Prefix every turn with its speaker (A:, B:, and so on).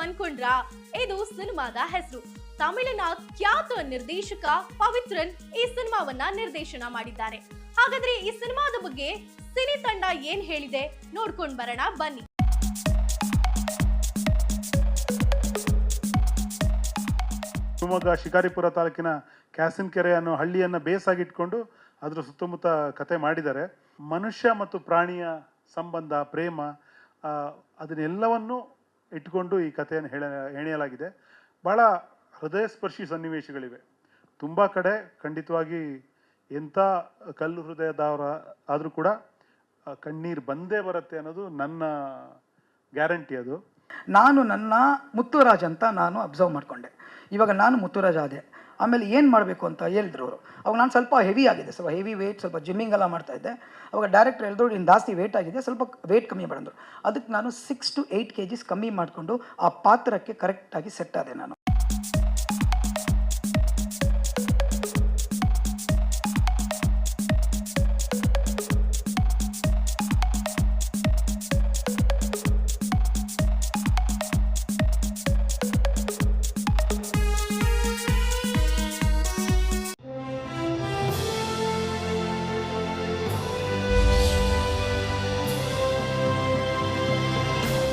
A: ಅನ್ಕೊಂಡ್ರಾ? ಇದು ಸಿನಿಮಾದ ಹೆಸರು. ತಮಿಳಿನ ಖ್ಯಾತ ನಿರ್ದೇಶಕ ಪವಿತ್ರನ್ ಈ ಸಿನಿಮಾವನ್ನ ನಿರ್ದೇಶನ ಮಾಡಿದ್ದಾರೆ. ಹಾಗಾದ್ರೆ ಈ ಸಿನಿಮಾದ ಬಗ್ಗೆ ಸಿನಿ ತಂಡ ಏನ್ ಹೇಳಿದೆ ನೋಡ್ಕೊಂಡ್ ಬರೋಣ ಬನ್ನಿ.
B: ಶಿವಮೊಗ್ಗ ಶಿಕಾರಿಪುರ ತಾಲೂಕಿನ ಕ್ಯಾಸಿನಕೆರೆ ಅನ್ನೋ ಹಳ್ಳಿಯನ್ನು ಬೇಸಾಗಿಟ್ಕೊಂಡು ಅದರ ಸುತ್ತಮುತ್ತ ಕತೆ ಮಾಡಿದ್ದಾರೆ. ಮನುಷ್ಯ ಮತ್ತು ಪ್ರಾಣಿಯ ಸಂಬಂಧ, ಪ್ರೇಮ, ಅದನ್ನೆಲ್ಲವನ್ನು ಇಟ್ಕೊಂಡು ಈ ಕಥೆಯನ್ನು ಹೆಣೆಯಲಾಗಿದೆ. ಭಾಳ ಹೃದಯಸ್ಪರ್ಶಿ ಸನ್ನಿವೇಶಗಳಿವೆ. ತುಂಬ ಕಡೆ ಖಂಡಿತವಾಗಿ ಎಂಥ ಕಲ್ಲು ಹೃದಯದವರ ಆದರೂ ಕೂಡ ಕಣ್ಣೀರು ಬಂದೇ ಬರುತ್ತೆ ಅನ್ನೋದು ನನ್ನ ಗ್ಯಾರಂಟಿ. ಅದು
C: ನಾನು ನನ್ನ ಮುತ್ತುರಾಜ್ ಅಂತ ನಾನು ಅಬ್ಸರ್ವ್ ಮಾಡಿಕೊಂಡೆ. ಇವಾಗ ನಾನು ಮುತ್ತುರಾಜ್ ಆದೆ. ಆಮೇಲೆ ಏನು ಮಾಡಬೇಕು ಅಂತ ಹೇಳಿದ್ರು ಅವರು. ಅವಾಗ ನಾನು ಸ್ವಲ್ಪ ಹೆವಿ ಆಗಿದೆ, ಸ್ವಲ್ಪ ಹೆವಿ ವೇಟ್, ಸ್ವಲ್ಪ ಜಿಮ್ಮಿಂಗ್ ಎಲ್ಲ ಮಾಡ್ತಾಯಿದ್ದೆ. ಅವಾಗ ಡೈರೆಕ್ಟರ್ ಹೇಳಿದ್ರು ಇನ್ನು ಜಾಸ್ತಿ ವೇಟ್ ಆಗಿದೆ, ಸ್ವಲ್ಪ ವೇಟ್ ಕಮ್ಮಿ ಮಾಡಿದ್ರು. ಅದಕ್ಕೆ ನಾನು 6 to 8 kgs ಕಮ್ಮಿ ಮಾಡಿಕೊಂಡು ಆ ಪಾತ್ರಕ್ಕೆ ಕರೆಕ್ಟಾಗಿ ಸೆಟ್ ಆದೆ ನಾನು.